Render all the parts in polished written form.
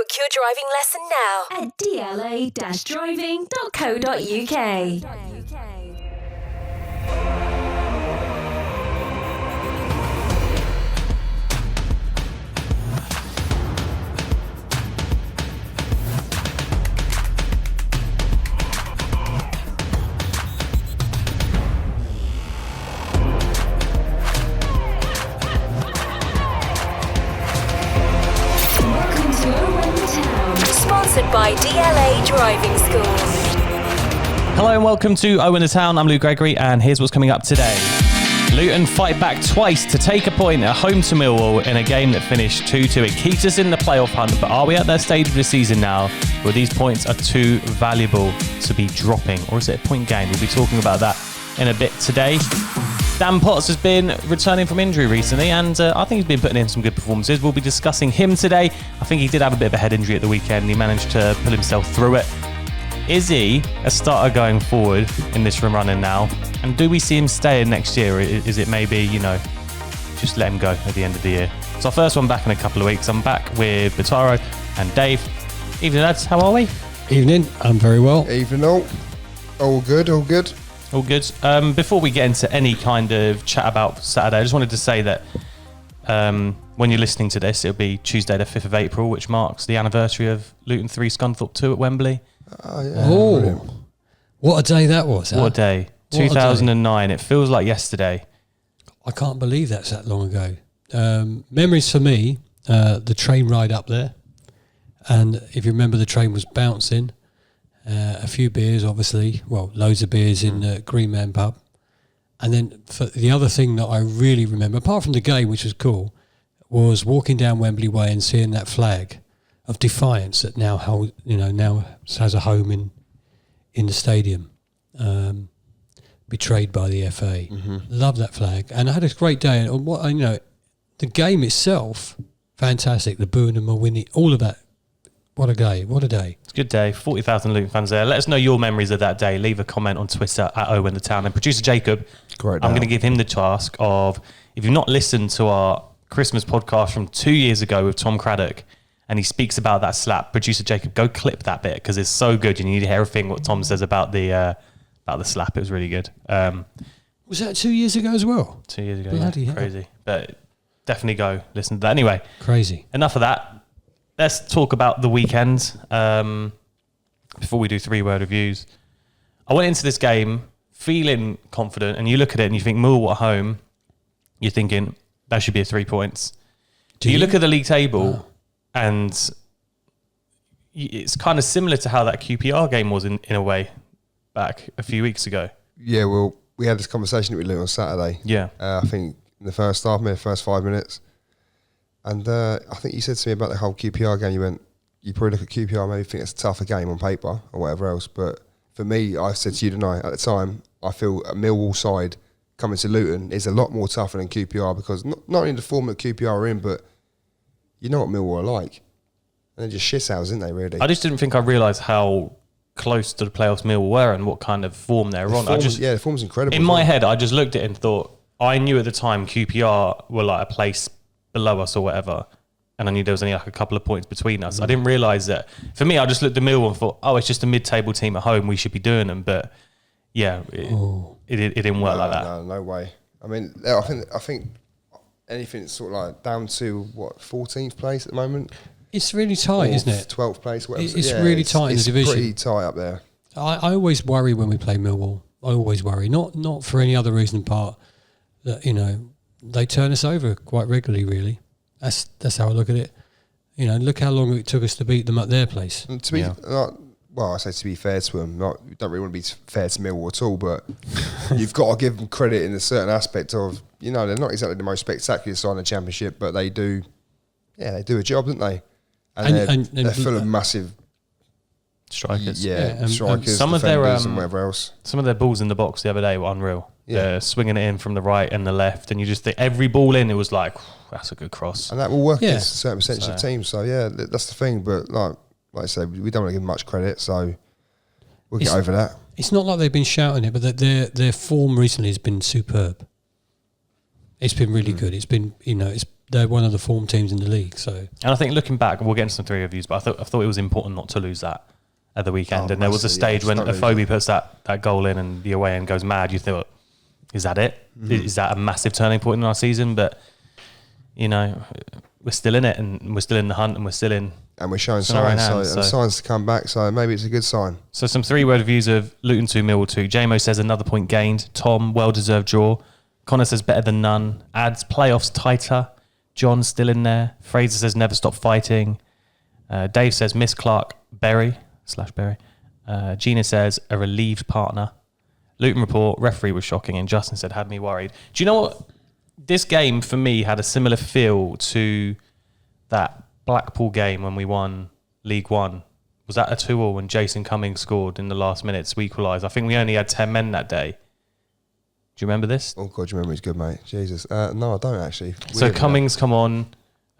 Book your driving lesson now at dla-driving.co.uk. Sponsored by DLA Driving School. Hello and welcome to Owen the Town. I'm Lou Gregory and here's what's coming up today. Luton fight back twice to take a point at home to Millwall in a game that finished 2-2. It keeps us in the playoff hunt, but are we at that stage of the season now where these points are too valuable to be dropping? Or is it a point gain? We'll be talking about that in a bit today. Dan Potts has been returning from injury recently and I think he's been putting in some good performances. We'll be discussing him today. I think he did have a bit of a head injury at the weekend and he managed to pull himself through it. Is he a starter going forward in this run-in now? And do we see him staying next year? Or is it maybe, just let him go at the end of the year? It's our first one back in a couple of weeks. I'm back with Bataro and Dave. Evening, lads. How are we? Evening. I'm very well. Evening all. All good, all good. All good. Before we get into any kind of chat about Saturday, I just wanted to say that when you're listening to this, it'll be Tuesday the 5th of April, which marks the anniversary of Luton 3, Scunthorpe 2 at Wembley. Oh, yeah. Oh, what a day that was. What a day. 2009. It feels like yesterday. I can't believe that's that long ago. Memories for me, the train ride up there. And if you remember, the train was bouncing. A few beers, obviously. Well, loads of beers in the Green Man pub. And then for the other thing that I really remember, apart from the game, which was cool, was walking down Wembley Way and seeing that flag of defiance that now has a home in the stadium, betrayed by the FA. Mm-hmm. Love that flag, and I had a great day. And the game itself, fantastic. The booing and Mawini, all of that. What a day! What a day! It's a good day. 40,000 Luton fans there. Let us know your memories of that day. Leave a comment on Twitter at Owen the Town. And producer Jacob, I'm going to give him the task of, if you've not listened to our Christmas podcast from 2 years ago with Tom Craddock, and he speaks about that slap, producer Jacob, go clip that bit because it's so good. You need to hear everything what Tom says about the slap. It was really good. Was that 2 years ago as well? 2 years ago. Bloody yeah. hell. Crazy. But definitely go listen to that. Anyway, crazy. Enough of that. Let's talk about the weekend before we do 3-word reviews. I went into this game feeling confident, and you look at it and you think Millwall at home, you're thinking that should be a 3 points. You look at the league table and it's kind of similar to how that QPR game was in a way back a few weeks ago. Yeah, well, we had this conversation with Luton on Saturday. Yeah. I think in the first half, maybe the first 5 minutes. And I think you said to me about the whole QPR game, you probably look at QPR, maybe think it's a tougher game on paper or whatever else. But for me, I said to you tonight, at the time, I feel a Millwall side coming to Luton is a lot more tougher than QPR because not only the form that QPR are in, but you know what Millwall are like. And they're just shithouse, isn't they, really? I just didn't think I realised how close to the playoffs Millwall were and what kind of form they're on. The form's incredible. In my head, I just looked at it and thought, I knew at the time QPR were like a place below us or whatever, and I knew there was only like a couple of points between us. I didn't realise that. For me, I just looked at Millwall and thought, it's just a mid-table team at home, we should be doing them. But yeah, it didn't work like that. No way. I mean, I think anything sort of like down to 14th place at the moment. It's really tight, isn't it? 12th place, whatever. It's really tight in the division. It's pretty tight up there. I always worry when we play Millwall. I always worry, not for any other reason apart that they turn us over quite regularly. Really, that's how I look at it. Look how long it took us to beat them at their place. And to be I say to be fair to them, you don't really want to be fair to Millwall at all, but you've got to give them credit in a certain aspect of they're not exactly the most spectacular side in the Championship, but they do a job, don't they? And they're full of massive strikers. Strikers, some of and whatever else. Some of their balls in the box the other day were unreal. Yeah. They're swinging it in from the right and the left, and you just think every ball in, it was like, that's a good cross. And that will work against a certain percentage of teams. So, that's the thing. But like I said, we don't want to give them much credit, so we'll get over that. It's not like they've been shouting it, but their form recently has been superb. It's been really good. It's been, they're one of the form teams in the league. So, and I think looking back, we'll get into some 3 reviews, but I thought it was important not to lose that at the weekend. And there was a stage when Afobe puts that goal in and the away end goes mad. You thought, is that it? Is that a massive turning point in our season? But, you know, we're still in it, and we're still in the hunt, and we're still in. And we're showing signs, signs to come back, so maybe it's a good sign. So some 3-word reviews of Luton 2, Millwall 2. JMO says another point gained. Tom, well-deserved draw. Connor says better than none. Adds playoffs tighter. John still in there. Fraser says never stop fighting. Dave says miss Clark Berry. Gina says a relieved partner. Luton report, referee was shocking, and Justin said had me worried. Do you know what? This game for me had a similar feel to that Blackpool game when we won League One. Was that a 2-2 when Jason Cummings scored in the last minutes to equalise? I think we only had 10 men that day. Do you remember this? Oh God, your memory's good, mate. Jesus. No, I don't actually. So Cummings come on.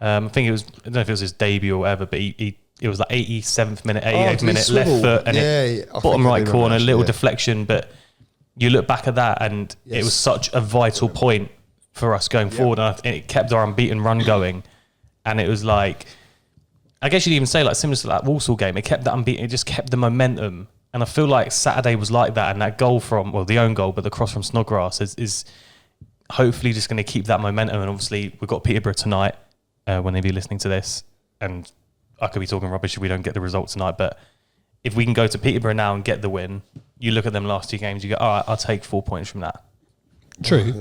I think it was, I don't know if it was his debut or whatever, but it was like 87th minute, 88th minute, left foot, and bottom right corner, little deflection. But you look back at that, and it was such a vital point for us going forward, and it kept our unbeaten run going. And it was like, I guess you'd even say like similar to that Walsall game, it kept that unbeaten, it just kept the momentum. And I feel like Saturday was like that, and that goal from, well, the own goal, but the cross from Snodgrass is hopefully just going to keep that momentum. And obviously we've got Peterborough tonight when they be listening to this, and I could be talking rubbish if we don't get the result tonight, but if we can go to Peterborough now and get the win, you look at them last 2 games, you go, all right, I'll take 4 points from that. True.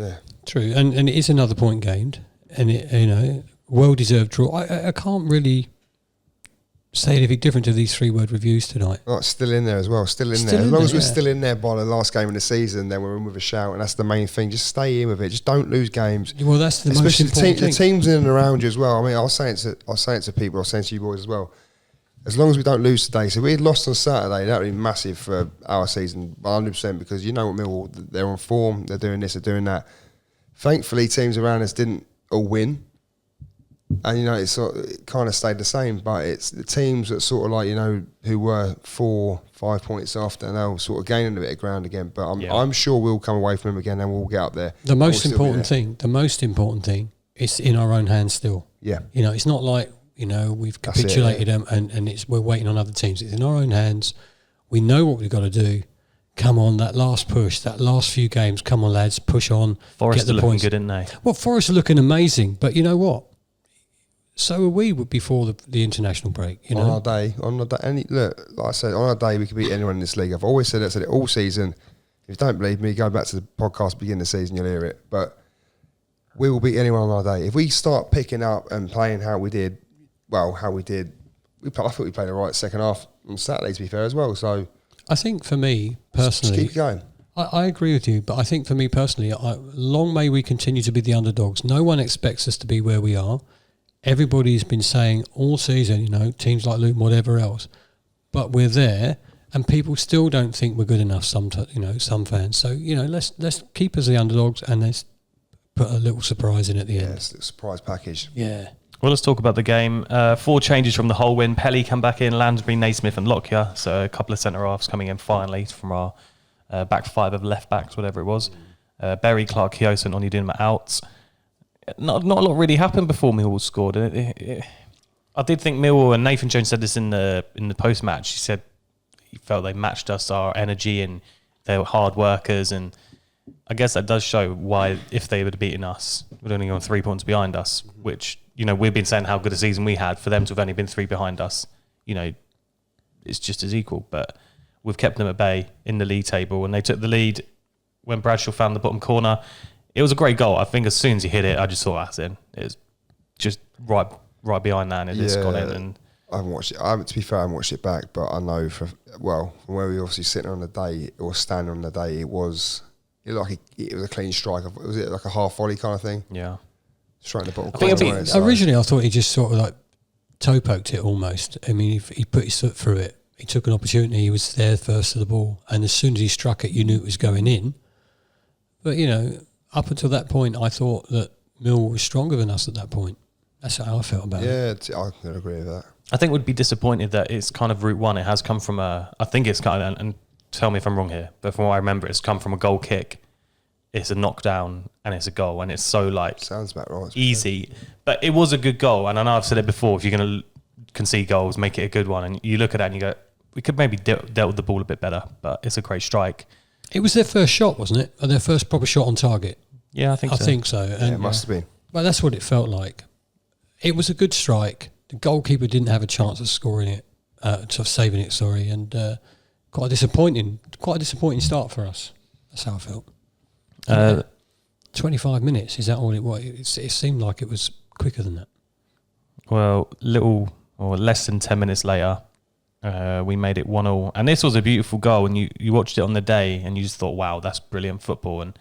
And it is another point gained, and it, you know, well-deserved draw. I can't really say anything different to these 3-word reviews tonight. Oh, still in there as well. Still in there. As long as we're still in there by the last game of the season, then we're in with a shout, and that's the main thing. Just stay in with it. Just don't lose games. Well, that's the most important thing. The teams in and around you as well. I mean, I was saying it to people. I was saying to you boys as well. As long as we don't lose today. So if we had lost on Saturday, that would be massive for our season, 100%, because you know what Millwall, they're on form. They're doing this, they're doing that. Thankfully, teams around us didn't all win. And, you know, it kind of stayed the same, but it's the teams that sort of like, you know, who were 4-5 points after, and they'll sort of gaining a bit of ground again. But I'm sure we'll come away from them again and we'll get up there. The most important thing is in our own hands still. Yeah. You know, it's not like, you know, we've capitulated them and we're waiting on other teams. It's in our own hands. We know what we've got to do. Come on, that last push, that last few games. Come on, lads, push on. Forest get the are looking points. good, aren't they? Well, Forest are looking amazing, but you know what? So are we before the international break. You know, on our day, and look, like I said, on our day we could beat anyone in this league. I've always said it all season. If you don't believe me, go back to the podcast beginning of the season, you'll hear it. But we will beat anyone on our day if we start picking up and playing how we did. I thought we played a right second half on Saturday, to be fair, as well. So I think for me personally, just keep going. I agree with you, but I think for me personally, long may we continue to be the underdogs. No one expects us to be where we are. Everybody's been saying all season, you know, teams like Luton, whatever else, but we're there, and people still don't think we're good enough. Some fans. So you know, let's keep us the underdogs, and let's put a little surprise in at the end. It's a surprise package. Yeah. Well, let's talk about the game. 4 changes from the whole win. Pelly come back in, Lansbury, Naismith and Lockyer. So a couple of centre-halves coming in finally from our back 5 of left-backs, whatever it was. Berry, Clark, Kyoso and Onidinma out. Not a lot really happened before Millwall scored. I did think Millwall, and Nathan Jones said this in the post-match, he said he felt they matched us, our energy, and they were hard workers, and I guess that does show why, if they would have beaten us, we'd only gone 3 points behind us, which, you know, we've been saying how good a season we had. For them to have only been 3 behind us, you know, it's just as equal. But we've kept them at bay in the league table, and they took the lead when Bradshaw found the bottom corner. It was a great goal. I think as soon as he hit it, I just thought that's in. It was just right behind that, and it just got in. And I haven't watched it. To be fair, I haven't watched it back, but I know from where we obviously sitting on the day or standing on the day, it was a clean strike. Was it like a half volley kind of thing? Yeah. Straight in the bottom corner. Originally, I thought he just sort of like toe poked it almost. I mean, he put his foot through it. He took an opportunity. He was there first to the ball, and as soon as he struck it, you knew it was going in. But you know, up until that point, I thought that Millwall was stronger than us at that point. That's how I felt about it. Yeah, I can agree with that. I think we'd be disappointed that it's kind of route one. It has come from I think it's kind of, and tell me if I'm wrong here, but from what I remember, it's come from a goal kick. it's a knockdown and it's a goal, and it's so like Sounds about right. easy. But it was a good goal, and I know I've said it before. If you're going to concede goals, make it a good one. And you look at that and you go, we could maybe dealt with the ball a bit better, but it's a great strike. It was their first shot, wasn't it? Or their first proper shot on target. Yeah, I think so. I think so. Yeah, it must have been. Well, that's what it felt like. It was a good strike. The goalkeeper didn't have a chance of scoring it, of saving it. Sorry, and quite a disappointing start for us. That's how I felt. 25 minutes, is that all it was? It seemed like it was quicker than that. Well, less than 10 minutes later, we made it 1-1. And this was a beautiful goal, and you watched it on the day and you just thought, wow, that's brilliant football. And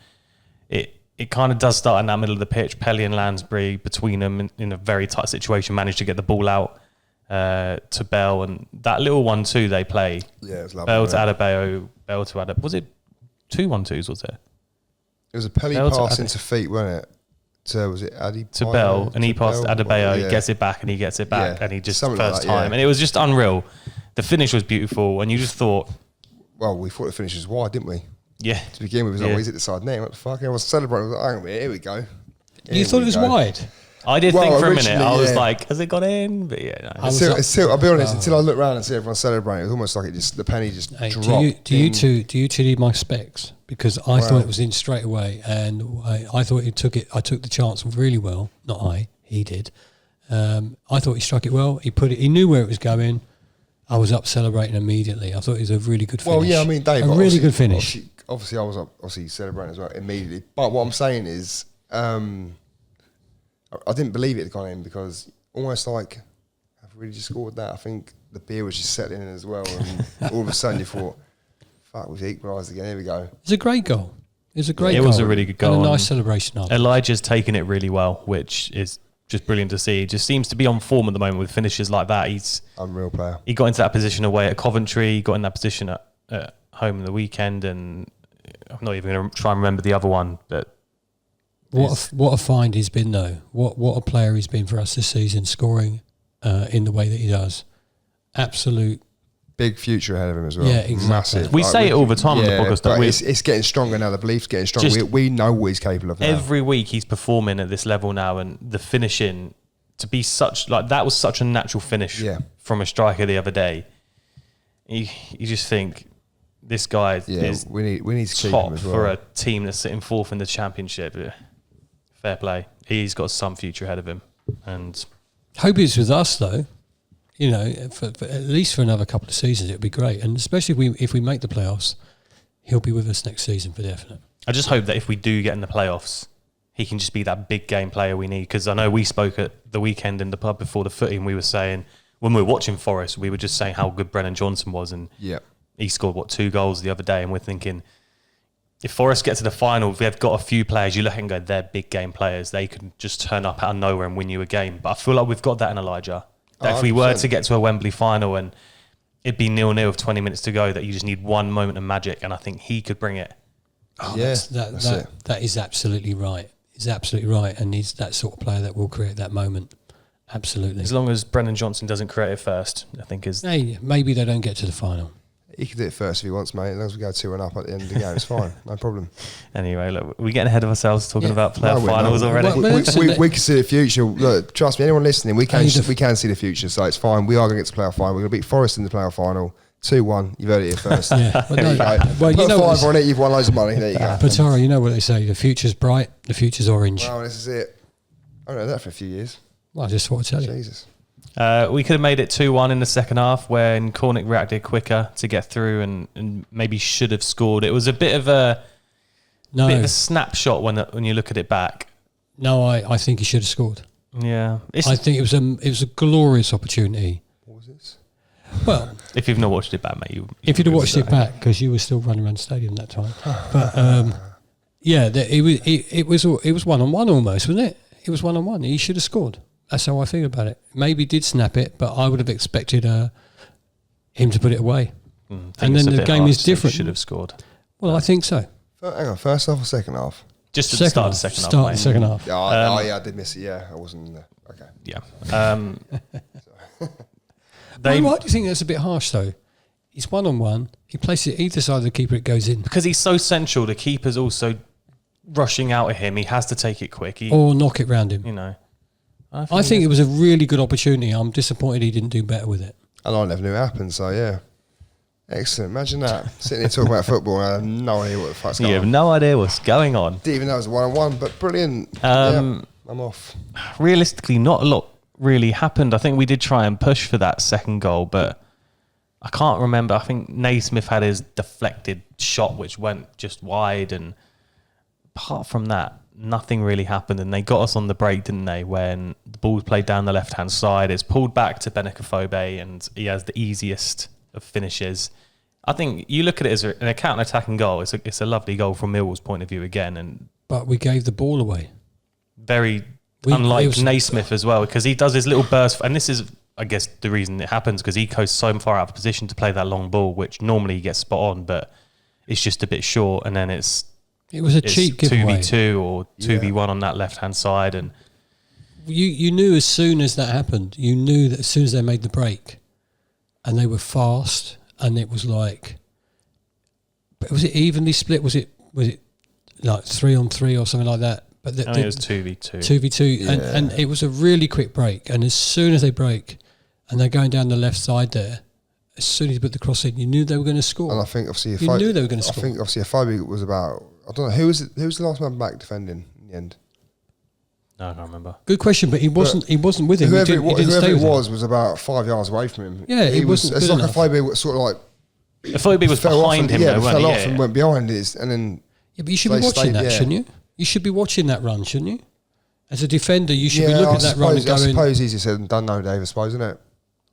it kind of does start in that middle of the pitch. Pelly and Lansbury, between them in a very tight situation, managed to get the ball out to Bell. And that little 1-2 they play. Yeah, it was lovely. Bell to Adebayo, Bell to Adebayo. Was it 2 1-2s, was it? It was a Pelly Bell to pass into feet, wasn't it? Was it Adebayo? To Bell, and he passed Bell? Adebayo, Yeah. he gets it back, and he gets it back, Yeah. and he just Something first like that, time. yeah. And it was just unreal. The finish was beautiful, and you just thought, Well, we thought the finish was wide, didn't we? yeah. To begin with, it was Yeah. always at the side net. What the fuck? Everyone's celebrating. I was like, hang on a minute, here we go. You Here thought we it was go. wide? I did Well, think for a minute, I originally, was yeah. like, has it got in? But yeah, no. I'll be honest, until I looked around and see everyone celebrating, it was almost like the penny just Hey, dropped. do you two need my specs? Because I thought it was in straight away, and I thought he took it. I took the chance really well. Not I, he did. I thought he struck it well. He put it. He knew where it was going. I was up celebrating immediately. I thought it was a really good finish. Well, yeah, I mean, Dave, a really good finish. Obviously, I was celebrating as well immediately. But what I'm saying is, I didn't believe it had gone in because almost like I've really just scored that. I think the beer was just settling in as well, and all of a sudden you thought, "Fuck, we've equalised again." Here we go. It's a great goal. It It was a really good goal. And a nice and celebration of it. Elijah's taken it really well, which is just brilliant to see. He just seems to be on form at the moment with finishes like that. Unreal player. He got into that position away at Coventry, got in that position at home in the weekend, and I'm not even going to try and remember the other one, but What a find he's been though. What a player he's been for us this season, scoring in the way that he does. Absolute. Big future ahead of him as well. Yeah, exactly. Massive. We say it all the time on the podcast, but don't we? it's getting stronger now. The belief's getting stronger. Just We know what he's capable of now. every week he's performing at this level now, and the finishing to be such like that was such a natural finish from a striker the other day. You just think this guy is we need to keep top him as well. for a team that's sitting fourth in the championship. Yeah. Fair play. He's got some future ahead of him, and Hope it's with us though. You know, for at least for another couple of seasons, it would be great. And especially if we make the playoffs, he'll be with us next season for definite. I just hope that if we do get in the playoffs, he can just be that big game player we need. Because I know we spoke at the weekend in the pub before the footy, and we were saying when we were watching Forest, we were just saying how good Brennan Johnson was, and he scored 2 goals the other day, and we're thinking if Forest get to the final, if they've got a few players, you look and go, they're big game players. They can just turn up out of nowhere and win you a game. But I feel like we've got that in Elijah. That if we were to get to a Wembley final and it'd be 0-0 with 20 minutes to go, that you just need one moment of magic, and I think he could bring it. Oh, that is absolutely right. He's absolutely right, and he's that sort of player that will create that moment. Absolutely. As long as Brennan Johnson doesn't create it first, I think is. Hey, maybe they don't get to the final. He can do it first if he wants, mate. As long as we go 2-1 up at the end of the game, it's fine. No problem. Anyway, look, we're getting ahead of ourselves talking about playoff we're finals not. already. We can see the future. Look, trust me, anyone listening, we can see the future, so it's fine. We are going to get to the playoff final. We're going to beat Forest in the playoff final. 2-1. You've heard it here first. Yeah. There you go. Well, Put you know a 5 on it, you've won loads of money. There you go. But Tara, you know what they say: the future's bright, the future's orange. Well, this is it. I don't know that for a few years. Well, I just want to tell you. Jesus. We could have made it 2-1 in the second half when Cornick reacted quicker to get through and maybe should have scored. It was a bit of a snapshot when you look at it back. No, I think he should have scored. Yeah, I think it was a glorious opportunity. What was this? Well, if you've not watched it back, mate, if you'd have watched it back, because you were still running around the stadium that time. But yeah, it was 1-on-1 almost, wasn't it? It was 1-on-1. He should have scored. That's how I feel about it. Maybe did snap it, but I would have expected him to put it away. And then the game is different. Should have scored. Well, I think so. Hang on, first half or second half? Just at the start of the second half. Start of the second half. Yeah, I did miss it. Yeah, I wasn't there. Okay. Yeah. Why do you think that's a bit harsh, though? He's 1-on-1. He places it either side of the keeper, it goes in. Because he's so central, the keeper's also rushing out at him. He has to take it quick. Or knock it round him. You know, I think it was a really good opportunity. I'm disappointed he didn't do better with it. And I never knew it happened, so yeah. Excellent. Imagine that. Sitting here talking about football and I have no idea what the fuck's going on. You have no idea what's going on. Didn't even know it was a 1-on-1, but brilliant. Yeah, I'm off. Realistically, not a lot really happened. I think we did try and push for that second goal, but I can't remember. I think Naismith had his deflected shot, which went just wide. And apart from that, nothing really happened. And they got us on the break, didn't they? When the ball's played down the left-hand side, it's pulled back to Benakofobe, and he has the easiest of finishes. I think you look at it as a counter-attacking goal. It's a lovely goal from Millwall's point of view again. But we gave the ball away. Unlike Naismith as well, because he does his little burst, and this is, I guess, the reason it happens, because he goes so far out of position to play that long ball, which normally he gets spot on, but it's just a bit short, and then it was a cheap giveaway. 2v2 or 2v1 on that left-hand side. And you knew as soon as that happened, you knew that as soon as they made the break, and they were fast, and it was like, was it evenly split? Was it like 3-on-3 or something like that? But I think it was 2v2. 2v2, Yeah. and it was a really quick break. And as soon as they break, and they're going down the left side there, as soon as you put the cross in, you knew they were going to score. And I think obviously you knew they were going to score. I think obviously Afobe was about, I don't know, who was the last man back defending in the end? No, I can't remember. Good question, but he wasn't with him. Whoever He didn't stay it with him. was about 5 yards away from him. Yeah, he wasn't It's good like enough. Afobe was sort of like Afobe was behind him, though, fell wasn't off he? and went behind his, and then Yeah, but you should be watching that, shouldn't you? You should be watching that run, shouldn't you? As a defender, you should be looking at that run and I going... suppose easier said than done nowadays, I suppose, isn't it?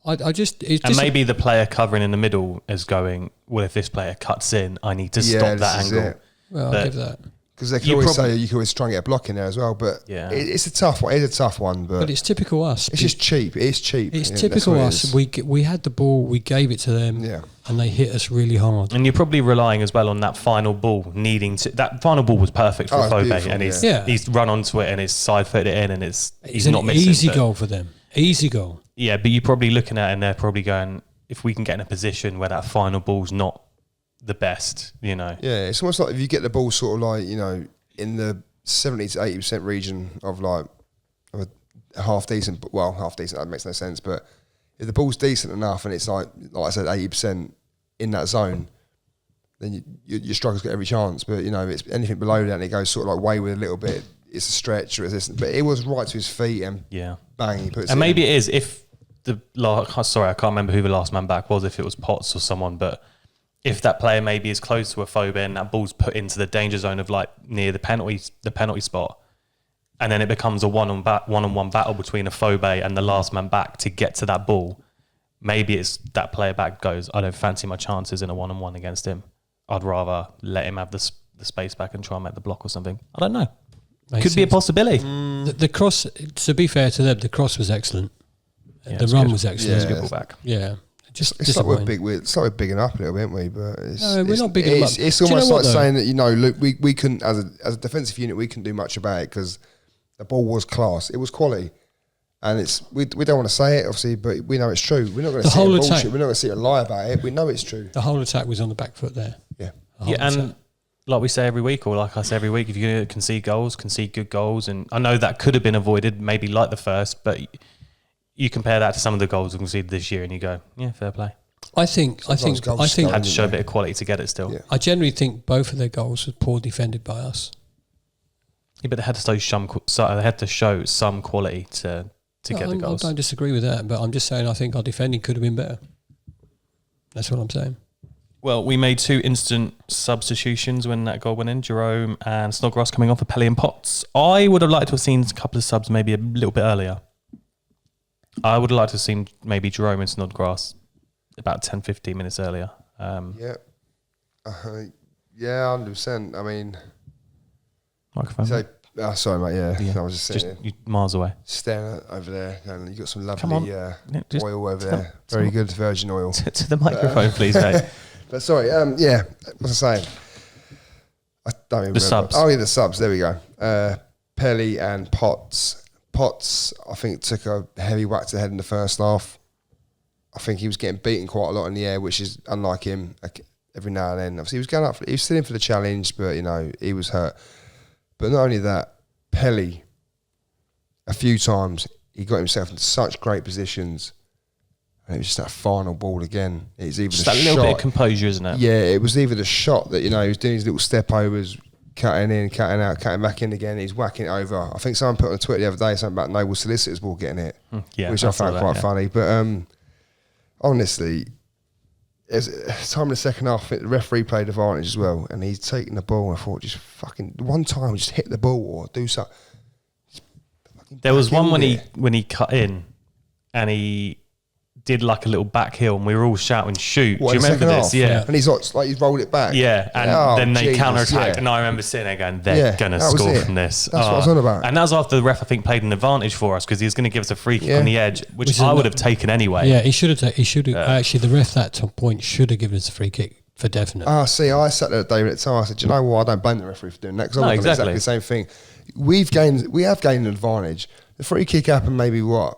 And maybe the player covering in the middle is going, well, if this player cuts in, I need to stop that angle. Well, I'll give that. Because they can always say you can always try and get a block in there as well, but it's a tough one. It's a tough one, but it's typical us. It's just cheap. It's cheap. It's typical us. We had the ball, we gave it to them, and they hit us really hard. And you're probably relying as well on that final ball that final ball was perfect for Afobe, and he's run onto it and he's side footed it in, and he's not missing. Easy goal for them. Easy goal. Yeah, but you're probably looking at it and they're probably going, if we can get in a position where that final ball's not the best, you know. Yeah, it's almost like if you get the ball sort of like, you know, in the 70 to 80% region of like a half decent, that makes no sense, but if the ball's decent enough and it's like I said, 80% in that zone, then your struggle's got every chance. But, you know, it's anything below that and it goes sort of like wayward a little bit, it's a stretch or resistance. But it was right to his feet and bang, he puts it in. And maybe it is if I can't remember who the last man back was, if it was Potts or someone, but if that player maybe is close to Afobe and that ball's put into the danger zone of like near the penalty spot, and then it becomes a one-on-one battle between Afobe and the last man back to get to that ball, maybe it's that player back goes, I don't fancy my chances in a one-on-one against him. I'd rather let him have the space back and try and make the block or something. I don't know. Could be a possibility. The cross, to be fair to them, the cross was excellent. The run was excellent. It's a good ball back. Yeah. It's like we're bigging up a little bit, aren't we? But we're not bigging up. It's almost like saying that, you know, look, we couldn't, as a defensive unit, we couldn't do much about it because the ball was class. It was quality. And we don't want to say it, obviously, but we know it's true. We're not going to sit and bullshit. We're not going to sit and lie about it. We know it's true. The whole attack was on the back foot there. Yeah. And like we say every week, or like I say every week, if you're going to concede good goals. And I know that could have been avoided, maybe like the first, but you compare that to some of the goals we conceded this year and you go, yeah, fair play. I think had to show a bit of quality to get it still. Yeah. I generally think both of their goals were poor defended by us. Yeah, but they had to show some quality to get the goals. I don't disagree with that, but I'm just saying I think our defending could have been better. That's what I'm saying. Well, we made 2 instant substitutions when that goal went in. Jerome and Snodgrass coming off for Pelly and Potts. I would have liked to have seen a couple of subs maybe a little bit earlier. I would have liked to have seen maybe Jerome and Snodgrass about 10, 15 minutes earlier. Yeah, 100%. I mean... Microphone. Sorry, mate, yeah. I was just sitting you miles away. Staring over there. And you got some lovely oil over there. Very good virgin oil. To the microphone, please, mate. But sorry, what was I saying? I don't even remember. Subs. Oh, yeah, the subs. There we go. Pelly and Potts. Potts, I think, took a heavy whack to the head in the first half. I think he was getting beaten quite a lot in the air, which is unlike him. Every now and then, obviously, he was going up. He was still in for the challenge, but you know he was hurt. But not only that, Pelly, a few times, he got himself into such great positions. And it was just that final ball again. It's either Just the that little shot, bit of composure, isn't it? Yeah, it was either the shot that, he was doing his little step overs, cutting in, cutting out, cutting back in again. He's whacking it over. I think someone put on Twitter the other day something about Noble Solicitor's ball getting it, which I found quite funny. But honestly, time in the second half, the referee played advantage as well, and he's taking the ball. And I thought, just fucking one time, just hit the ball or do something. There was one when he cut in, and he did like a little back heel, and we were all shouting, "Shoot!" What, do you remember this? half? Yeah. And he's like he's rolled it back. Yeah, and then they Jesus, counter-attacked, yeah. and I remember sitting there going, they're going to that was score it. from this. That's what I was on about. And that was after the ref, I think, played an advantage for us because he was going to give us a free kick on the edge, which I would have taken anyway. Yeah, he should have. Actually, the ref at that point should have given us a free kick for definite. See, I sat there at David at the time. I said, "Do you know what? I don't blame the referee for doing that because I would have done exactly the same thing." We have gained an advantage. The free kick happened maybe a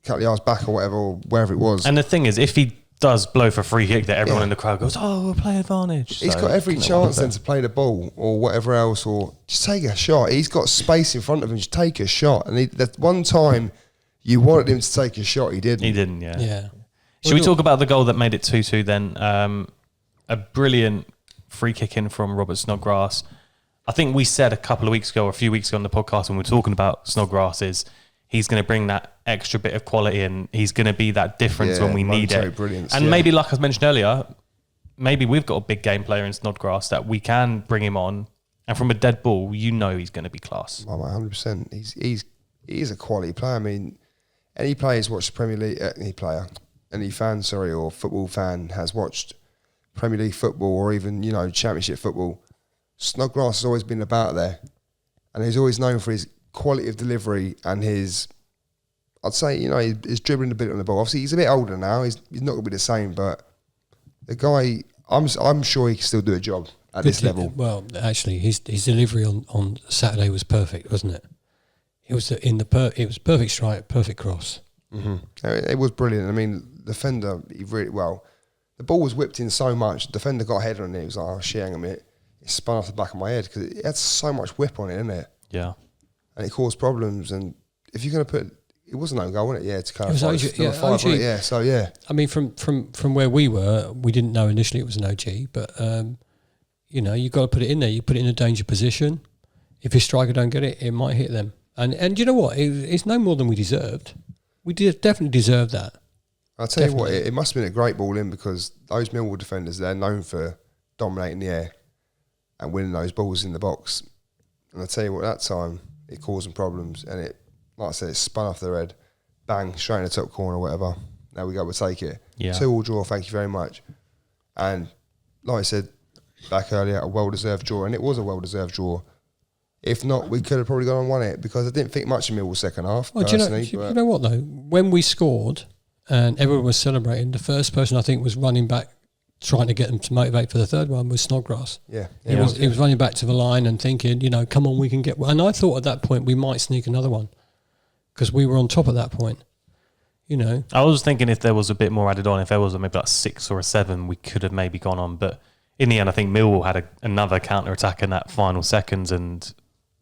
couple of yards back or whatever, or wherever it was. And the thing is, if he does blow for a free kick, that everyone in the crowd goes, "Oh, we'll play advantage." He's got every chance then to play the ball or whatever else, or just take a shot. He's got space in front of him. Just take a shot. And that one time you wanted him to take a shot, he didn't. He didn't. Yeah. Yeah. Should we talk about the goal that made it 2-2 then? A brilliant free kick in from Robert Snodgrass. I think we said a few weeks ago on the podcast when we were talking about Snodgrass is he's going to bring that extra bit of quality and he's going to be that difference when we need it. Brilliance, and maybe, like I mentioned earlier, maybe we've got a big game player in Snodgrass that we can bring him on, and from a dead ball, he's going to be class. Oh, 100%. He's a quality player. I mean, any players watch the Premier League, any fan, or football fan has watched Premier League football or even, Championship football, Snodgrass has always been about there. And he's always known for his quality of delivery and his, I'd say, he's dribbling a bit on the ball. Obviously, he's a bit older now. He's not going to be the same, but the guy, I'm sure he can still do a job at this level. Well, actually, his delivery on Saturday was perfect, wasn't it? It was it was perfect strike, perfect cross. Mm-hmm. It was brilliant. I mean, the defender, the ball was whipped in so much. The defender got a head on it. He was like, "Oh shit, hang on a minute." It spun off the back of my head because it had so much whip on it, didn't it? Yeah. And it caused problems. And if you're going to put, it wasn't no goal, wasn't it? Yeah, to clarify. It was OG, wasn't it? Yeah, so yeah. I mean, from where we were, we didn't know initially it was an OG, but you got to put it in there. You put it in a danger position. If your striker don't get it, it might hit them. And you know what? It's no more than we deserved. We definitely deserved that. I'll tell you what, it must have been a great ball in because those Millwall defenders, they're known for dominating the air and winning those balls in the box. And I'll tell you what, that time, it caused them problems. And it, like I said, it spun off their head. Bang, straight in the top corner or whatever. There we go, we'll take it. Yeah. 2-2 draw, thank you very much. And like I said back earlier, a well-deserved draw. And it was a well-deserved draw. If not, we could have probably gone and won it because I didn't think much of Millwall's second half, personally. Do you know what, though? When we scored and everyone was celebrating, the first person I think was running back, trying to get them to motivate for the third one was Snodgrass. Yeah. He was running back to the line and thinking, come on, we can get one. And I thought at that point we might sneak another one because we were on top at that point. I was thinking if there was a bit more added on, if there was maybe like 6 or a 7, we could have maybe gone on. But in the end, I think Millwall had another counter-attack in that final seconds and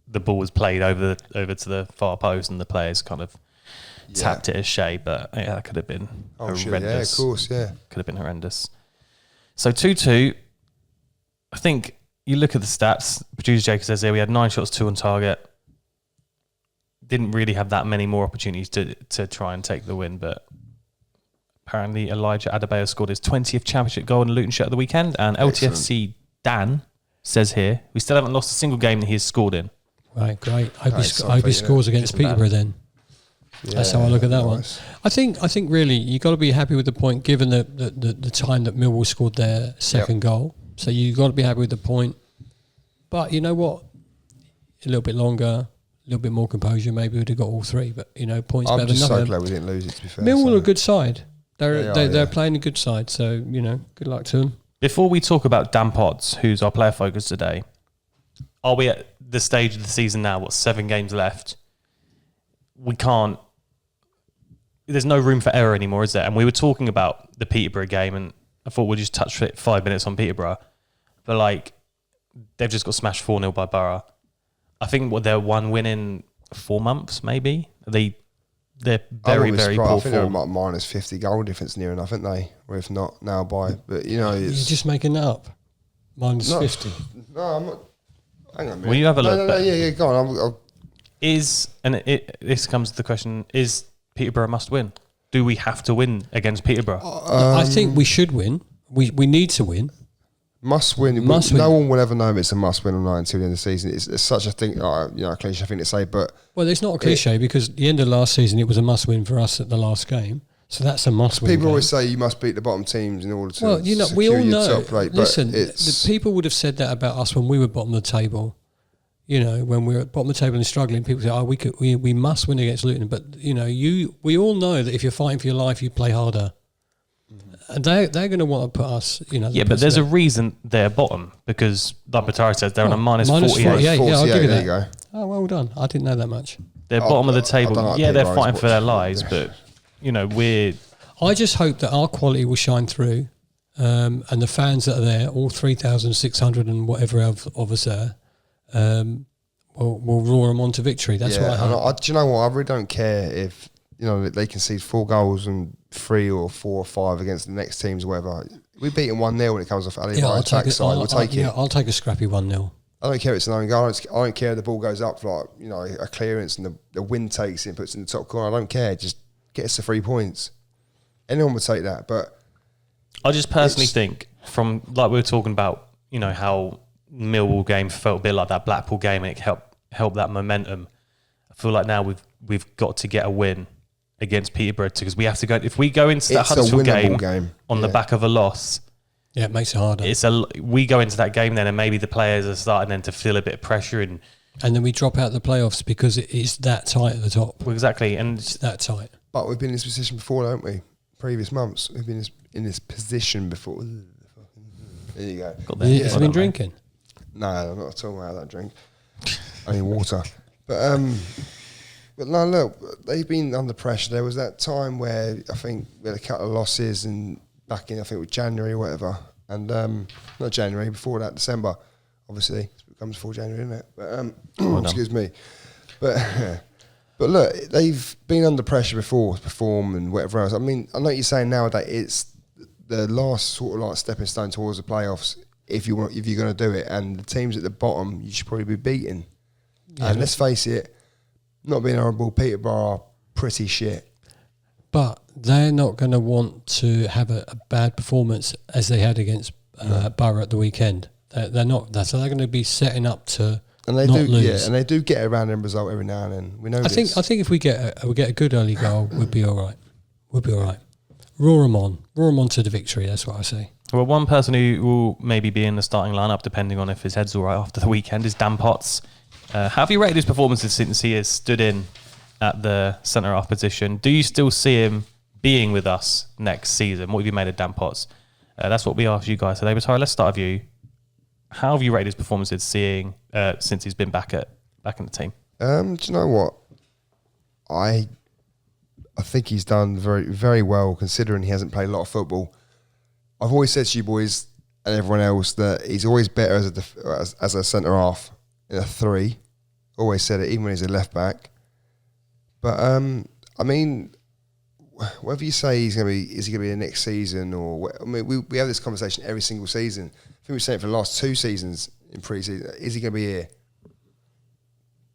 the ball was played over to the far post and the players kind of tapped it as Shea, but that could have been horrendous. Yeah, of course, yeah. Could have been horrendous. So 2-2, I think you look at the stats, producer Jacob says here, we had 9 shots, 2 on target. Didn't really have that many more opportunities to try and take the win, but apparently Elijah Adebayo scored his 20th championship goal in a Luton shirt of the weekend, and LTFC Dan says here, we still haven't lost a single game that he's scored in. Right, great. I hope he scores against Peterborough then. Yeah, that's how I look at that one. I think really you got to be happy with the point given the time that Millwall scored their second goal. So you got to be happy with the point. But you know what? A little bit longer, a little bit more composure. Maybe we'd have got all 3. But points better than nothing. I'm just so glad we didn't lose it. To be fair, Millwall are a good side. They're playing a good side. So good luck to them. Before we talk about Dan Potts, who's our player focus today, are we at the stage of the season now? 7 games left? We can't. There's no room for error anymore, is there? And we were talking about the Peterborough game, and I thought we'd just touch for 5 minutes on Peterborough. But they've just got smashed 4-0 by Borough. I think they're 1 win in 4 months, maybe. They're very, very poor I think they're form. like minus 50 goal difference near enough, aren't they? Or if not, now by. But, you know, You're it's... just making that up. Minus 50. No, I'm not... Hang on a minute. Will you have a look? No, yeah, go on. This comes to the question, is Peterborough a must win? Do we have to win against Peterborough? I think we should win. We need to win. Must win. Must win. No one will ever know if it's a must win or not until the end of the season. It's such a thing, a cliche thing to say, but... Well, it's not a cliche because at the end of last season, it was a must win for us at the last game. So that's a must win. People game. always say you must beat the bottom teams in order to Well, you know, we secure all your know. top rate. Listen, but it's, the people would have said that about us when we were bottom of the table. You know, when we were at bottom of the table and struggling, people say, "Oh, we must win against Luton." But you know, we all know that if you're fighting for your life, you play harder. And they're going to want to put us, you know. Yeah, but there's a reason they're bottom because, like Batari says, they're on a minus 48. 48. Yeah, I'll give you there that. you go. Oh, well done. I didn't know that much. They're bottom of the table. I don't like Yeah, they're Peterborough's fighting for their watch. lives, but you know, we're I just hope that our quality will shine through, and the fans that are there, all 3,600 and whatever of us there, will roar them on to victory. That's what I hope. Do you know what? I really don't care if they concede 4 goals and 3 or 4 or 5 against the next teams or whatever. We beat them 1-0 when it comes off Adebayo's backside. We'll take it. Yeah, I'll take a scrappy 1-0. I don't care if it's an own goal. I don't care if the ball goes up for a clearance and the wind takes it and puts it in the top corner. I don't care. Just get us the 3 points. Anyone would take that, but I just personally think from like we were talking about, you know, how Millwall game felt a bit like that Blackpool game and it helped that momentum. I feel like now we've got to get a win against Peterborough because we have to go. If we go into that Huddersfield game on the back of a loss, yeah, it makes it harder. We go into that game then, and maybe the players are starting then to feel a bit of pressure and then we drop out the playoffs because it's that tight at the top. Well, exactly, and it's that tight. But we've been in this position before, haven't we? Previous months, we've been in this position before. There you go. Have you been drinking? No, I'm not talking about that drink. Only water. But no, look, they've been under pressure. There was that time where I think we had a couple of losses and back in, I think it was January or whatever. And not January, before that, December, obviously. It comes before January, isn't it? But excuse me. But look, they've been under pressure before to perform and whatever else. I mean, I know what you're saying nowadays it's the last sort of like stepping stone towards the playoffs if you're going to do it. And the teams at the bottom, you should probably be beating. Yeah, and let's face it, not being horrible, Peterborough are pretty shit. But they're not going to want to have a bad performance as they had against Borough at the weekend. They're not. So they're going to be setting up to. And they do, lose. yeah, and they do get a random result every now and then. We know. I think if we get a good early goal, we'll be all right. We'll be all right. Roar them on to the victory. That's what I say. Well, one person who will maybe be in the starting lineup, depending on if his head's all right after the weekend, is Dan Potts. How have you rated his performances since he has stood in at the centre half position? Do you still see him being with us next season? What have you made of Dan Potts? That's what we asked you guys today. But sorry, let's start with you. How have you rated his performances since he's been back in the team? Do you know what? I think he's done very, very well considering he hasn't played a lot of football. I've always said to you boys and everyone else that he's always better as a centre half in a 3. Always said it, even when he's a left back. But I mean, whether you say is he going to be the next season or I mean, we have this conversation every single season. I think we've said it for the last 2 seasons in pre-season. Is he going to be here?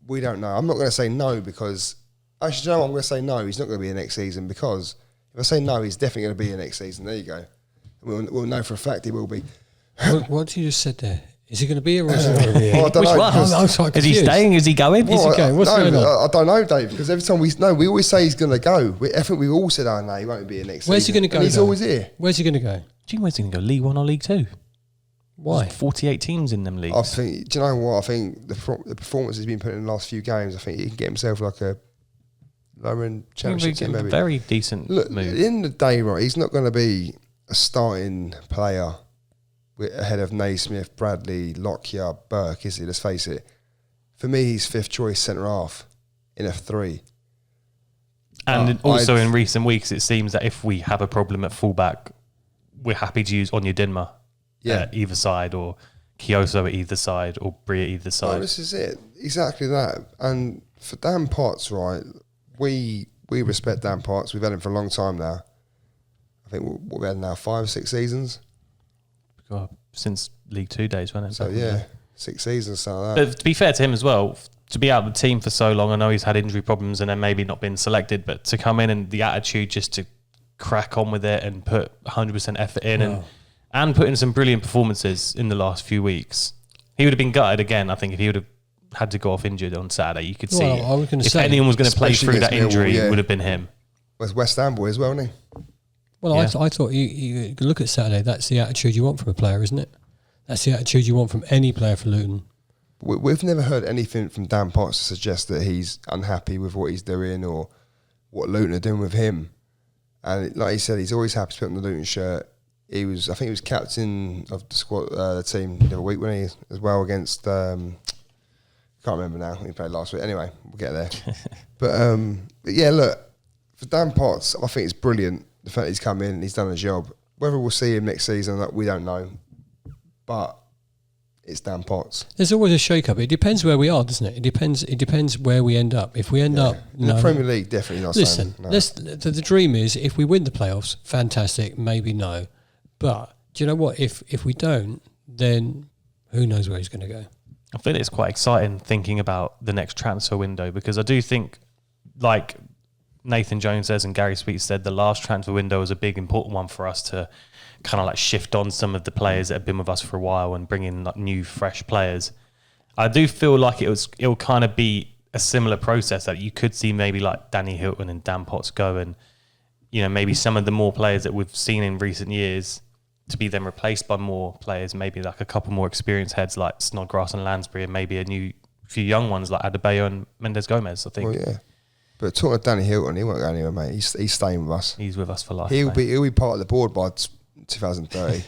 We don't know. I'm not going to say no because actually, you know what? I'm going to say no. He's not going to be here next season because if I say no, he's definitely going to be here next season. There you go. We'll know for a fact he will be. What you just said there? Is he going to be here or is he not going to be here? Well, I don't know. Is he staying? Is he going? Is he going? What's going on? I don't know, Dave, because every time we always say he's going to go. I think we all said, oh no, he won't be here next season. Where's he going to go? And he's always here. Where's he going to go? Do you know where's he going to go? League 1 or League 2? Why? There's 48 teams in them leagues. I think. Do you know what? I think the performance he's been putting in the last few games. I think he can get himself like a lower end championship team. Maybe very decent. Look, move. at the end of the day, right? He's not going to be a starting player ahead of Naismith, Bradley, Lockyer, Burke, is he? Let's face it. For me, he's 5th choice centre half in F3. And also in recent weeks, it seems that if we have a problem at fullback, we're happy to use Onyedinma either side or Kyoso at either side or Brie at either side. Well, this is it. Exactly that. And for Dan Potts, right, we respect Dan Potts. We've had him for a long time now. I think what we had now, 5 or 6 seasons. God, since League Two days, wasn't it? So yeah, 6 seasons, something like that. But to be fair to him as well, to be out of the team for so long, I know he's had injury problems and then maybe not been selected, but to come in and the attitude just to crack on with it and put 100% effort in and put in some brilliant performances in the last few weeks. He would have been gutted again, I think, if he would have had to go off injured on Saturday. You could see I was gonna if say, anyone was going to play especially through that against injury, Millwall, it would have been him. Well, West Ham boy as well, isn't he? Well, Yeah. I thought you look at Saturday. That's the attitude you want from a player, isn't it? That's the attitude you want from any player for Luton. We've never heard anything from Dan Potts to suggest that he's unhappy with what he's doing or what Luton are doing with him. And like he said, he's always happy to put on the Luton shirt. I think he was captain of the squad, the team the other week, wasn't he, as well against, can't remember now, he played last week. Anyway, we'll get there. But yeah, look, for Dan Potts, I think it's brilliant, the fact he's come in and he's done a job. Whether we'll see him next season, we don't know. But it's Dan Potts. There's always a shake-up. It depends where we are, doesn't it? It depends where we end up. If we end up in the Premier League, definitely not. Listen, saying, no. the dream is if we win the playoffs, fantastic. Maybe no, but do you know what? If we don't, then who knows where he's going to go? I feel it's quite exciting thinking about the next transfer window because I do think, like Nathan Jones says and Gary Sweet said, the last transfer window was a big important one for us to kind of like shift on some of the players that have been with us for a while and bring in like new, fresh players. I do feel like it'll kind of be a similar process that you could see maybe like Danny Hilton and Dan Potts go and, you know, maybe some of the more players that we've seen in recent years to be then replaced by more players, maybe like a couple more experienced heads like Snodgrass and Lansbury and maybe a few young ones like Adebayo and Mendes Gomez, I think. Well, yeah. But talking of Danny Hilton, he won't go anywhere, mate. He's staying with us. He's with us for life. He'll be part of the board by 2030.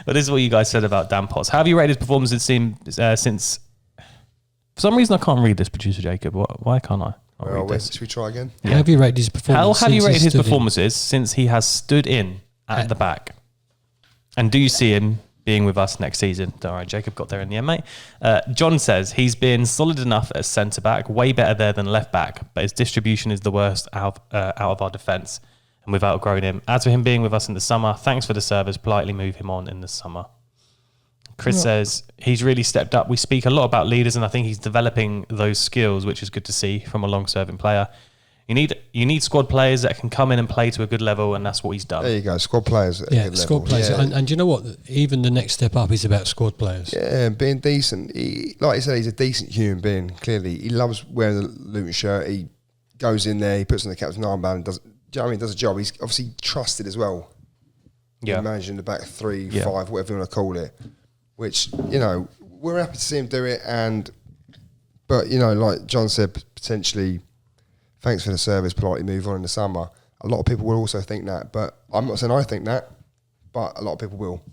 But this is what you guys said about Dan Potts. How have you rated his performances since... For some reason, I can't read this, producer Jacob. Why can't I? Should we try again? How have you rated his performance? How have you rated his stood in? performances since he has stood in at the back? And do you see him being with us next season? Don't worry, Jacob got there in the end, mate. John says he's been solid enough at centre-back, way better there than left-back, but his distribution is the worst out of our defence, and we've outgrown him. As for him being with us in the summer, thanks for the service, politely move him on in the summer. Chris says he's really stepped up. We speak a lot about leaders, and I think he's developing those skills, which is good to see from a long-serving player. You need squad players that can come in and play to a good level, and that's what he's done. There you go, squad players. At a good squad level. players. Yeah. And you know what? Even the next step up is about squad players. Yeah, being decent. Like I said, he's a decent human being, clearly. He loves wearing the Luton shirt. He goes in there, he puts on the captain's armband and does a job. He's obviously trusted as well. Yeah. Managing the back 3, 5, whatever you want to call it. Which, you know, we're happy to see him do it. But, you know, like John said, potentially, thanks for the service, politely move on in the summer. A lot of people will also think that. But I'm not saying I think that, but a lot of people will.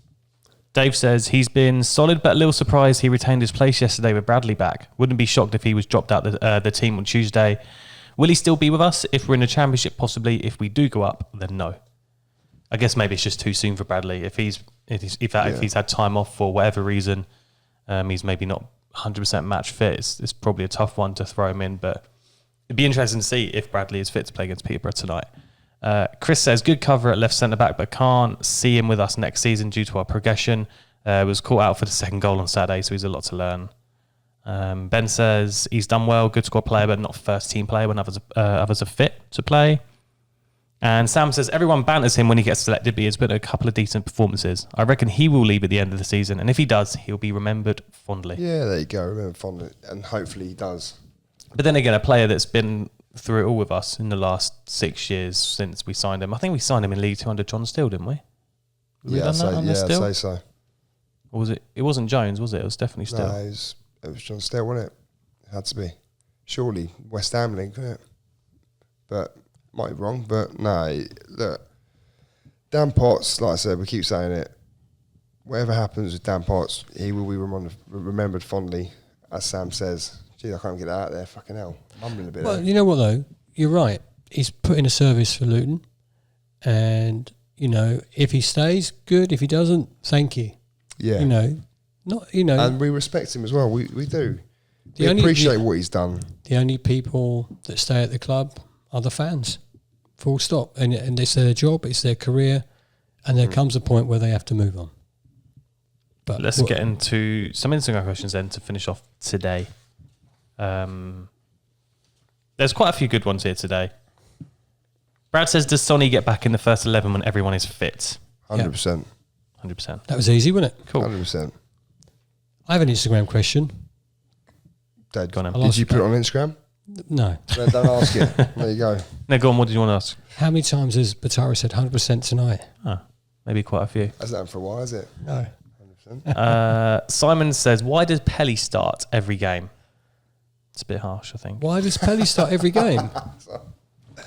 Dave says he's been solid, but a little surprised he retained his place yesterday with Bradley back. Wouldn't be shocked if he was dropped out the team on Tuesday. Will he still be with us if we're in the Championship? Possibly. If we do go up, then no. I guess maybe it's just too soon for Bradley. If he's had time off for whatever reason, he's maybe not 100% match fit. It's probably a tough one to throw him in, but it'd be interesting to see if Bradley is fit to play against Peterborough tonight. Chris says good cover at left centre back, but can't see him with us next season due to our progression. Was caught out for the second goal on Saturday, so he's a lot to learn. Ben says he's done well, good squad player, but not first team player when others are fit to play. And Sam says everyone banters him when he gets selected, but he's put a couple of decent performances. I reckon he will leave at the end of the season, and if he does, he'll be remembered fondly. Yeah, there you go, remembered fondly, and hopefully he does. But then again, a player that's been through it all with us in the last 6 years since we signed him. I think we signed him in League 2 under John Steele, didn't we? I'd say so. Or was it? It wasn't Jones, was it? It was definitely Steele. No, it was John Steele, wasn't it? It had to be. Surely West Ham link, couldn't it? But might be wrong. But no, look, Dan Potts, like I said, we keep saying it. Whatever happens with Dan Potts, he will be remembered fondly, as Sam says. Gee, I can't get that out there. Fucking hell, mumbling a bit. Well, you know what though? You're right. He's put in a service for Luton, and you know if he stays, good. If he doesn't, thank you. Yeah. You know, Not, and we respect him as well. We do. We appreciate what he's done. The only people that stay at the club are the fans. Full stop. And it's their job, it's their career, and there comes a point where they have to move on. But let's get into some Instagram questions then to finish off today. There's quite a few good ones here today. Brad says, does Sonny get back in the first 11 when everyone is fit? 100%. 100%. That was easy, wasn't it? Cool. 100%. I have an Instagram question. Dad, Go on, did you put it on Instagram? No. Don't ask it. There you go. No, go on. What did you want to ask? How many times has Batara said 100% tonight? Maybe quite a few. Hasn't happened for a while, has it? No. 100%. Simon says, why does Pelly start every game? It's a bit harsh, I think. Why does Pelly start every game?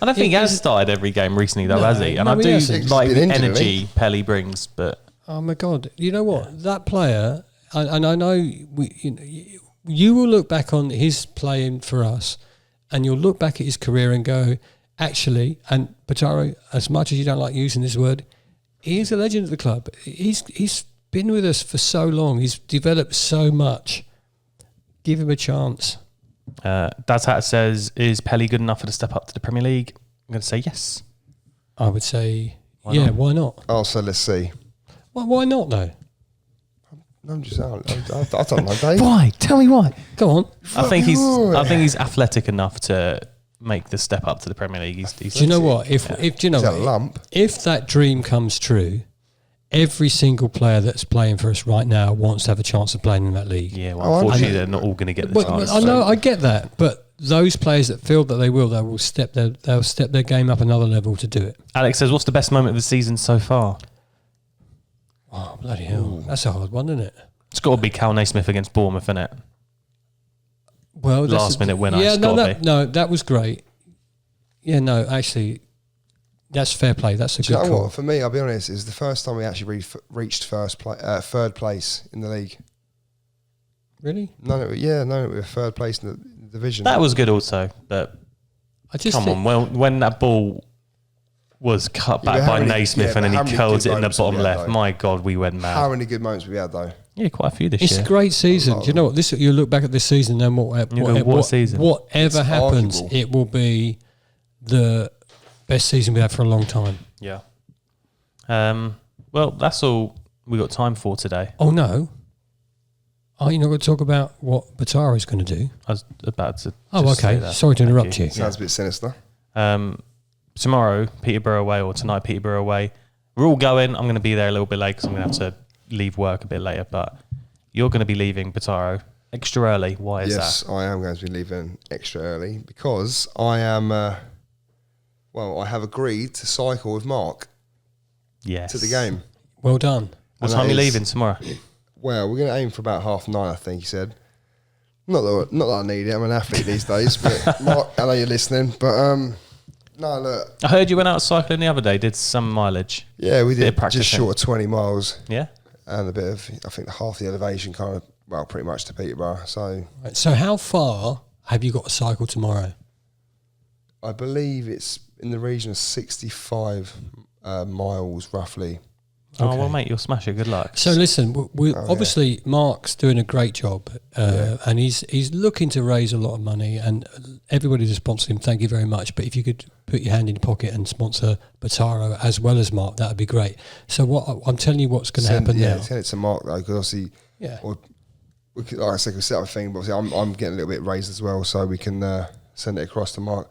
I don't think he has started every game recently, though, No, has he? And no, I he do hasn't. like He's the been injured, energy Pelly brings, but... Oh, my God. You know what? That player, and I know you will look back on his playing for us and you'll look back at his career and go, actually, and Pataro, as much as you don't like using this word, he is a legend of the club. He's been with us for so long. He's developed so much. Give him a chance. Dad's Hat says, is Pelly good enough for the step up to the Premier League? I'm going to say yes. I would say, Why not? why not? Oh, so let's see. Why not, though? I'm just out. I don't know, Dave. Why? Tell me why. Go on. I think he's athletic enough to make the step up to the Premier League. He's Do you know what? If do you know Is that what? a lump? If that dream comes true, every single player that's playing for us right now wants to have a chance of playing in that league. Yeah, well, unfortunately, they're not all going to get the chance. I know, I get that, but those players that feel that they will step their game up another level to do it. Alex says, what's the best moment of the season so far? Oh, bloody hell. That's a hard one, isn't it? It's got to be Cal Naismith against Bournemouth, isn't it? Well, Last minute winner. Yeah, It's gotta be. no, that was great. Yeah, no, actually, that's fair play. That's a Do you good know call. what? For me, I'll be honest, it's the first time we actually reached third place in the league. Really? No, we were third place in the division. That was good also, but I just come think, on, well, when that ball was cut Yeah, back but how by many- Naismith yeah, and then but how he many curls good it in the moments have bottom we had, left. though? My God, we went mad. How many good moments we had, though? Yeah, quite a few this it's year. a great season. Do you know what? This you look back at this season, and what season? whatever It's happens, arguable. it will be the best season we had for a long time. Yeah. Well, that's all we got time for today. Oh no! Are you not going to talk about what Batara is going to do? I was about to. Oh, just say okay. that. Sorry to Thank interrupt you. Sounds a bit sinister. Tomorrow, Peterborough away, or tonight, Peterborough away. We're all going. I'm going to be there a little bit late because I'm going to have to leave work a bit later. But you're going to be leaving Bataro extra early. Why is Yes, that? I am going to be leaving extra early because I am. I have agreed to cycle with Mark Yes. to the game. Well done. What And time are you that is- leaving tomorrow? Well, we're going to aim for about 9:30, I think he said. Not that I need it. I'm an athlete these days, but Mark, I know you're listening. But no, look, I heard you went out cycling the other day. Did some mileage. yeah, we Bit of did practicing. just short of 20 miles Yeah. and a bit of, I think, half the elevation, kind of, well, pretty much to Peterborough. So Right, so how far have you got to cycle tomorrow? I believe it's in the region of 65 miles, roughly. Oh Okay. well, mate, you'll smash it. Good luck. So listen, we Oh, obviously Mark's doing a great job, and he's looking to raise a lot of money, and everybody who's sponsored him, thank you very much. But if you could put your hand in your pocket and sponsor Bataro as well as Mark, that would be great. So what I'm telling you, what's going to happen now? Send it to Mark, though, because obviously, Yeah. or we could, like I said, we set up a thing, but obviously I'm getting a little bit raised as well, so we can send it across to Mark.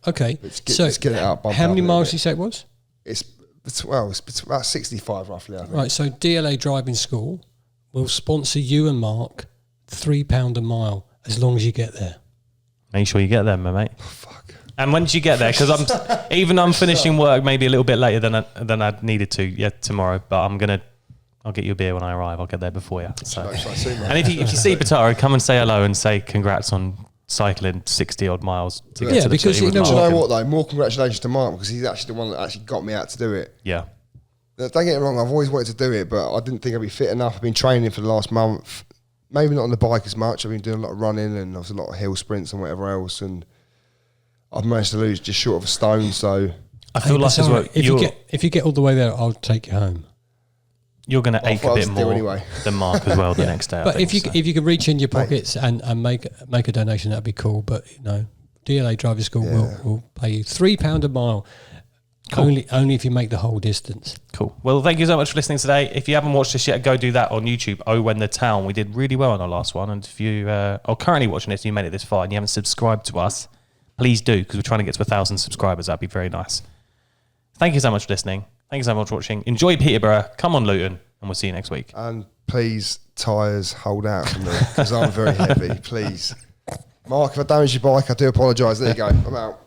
Okay. Let's So get it up. bump how it up many a little miles bit. did you say it was? It's about 65 roughly, I think. Right. So DLA Driving School will sponsor you and Mark £3 a mile as long as you get there. Make sure you get there, my mate. Fuck. And when did you get there? Because I'm finishing work maybe a little bit later than I needed to tomorrow. But I'll get you a beer when I arrive. I'll get there before you. So. Like soon, mate. And if you see Bataro, come and say hello and say congrats on cycling 60 odd miles to get Yeah, to the because city you with know Do you Mark. know what though? More congratulations to Mark because he's actually the one that actually got me out to do it. Yeah. Now, don't get me wrong, I've always wanted to do it, but I didn't think I'd be fit enough. I've been training for the last month, maybe not on the bike as much. I've been doing a lot of running and obviously a lot of hill sprints and whatever else, and I've managed to lose just short of a stone. So I feel like as well. if you get all the way there, I'll take you home. You're going to ache a bit more anyway. than Mark as well the next day. But if you can reach in your pockets and make a donation, that'd be cool. But DLA Driving School will pay you £3 a mile. Cool. Only if you make the whole distance. Cool. Well, thank you so much for listening today. If you haven't watched this yet, go do that on YouTube. When the Town. We did really well on our last one. And if you are currently watching this and you made it this far and you haven't subscribed to us, please do, because we're trying to get to 1,000 subscribers. That'd be very nice. Thank you so much for listening. Thank you so much for watching. Enjoy Peterborough. Come on, Luton. And we'll see you next week. And please, tyres, hold out for me, because I'm very heavy. Please. Mark, if I damage your bike, I do apologise. There you go. I'm out.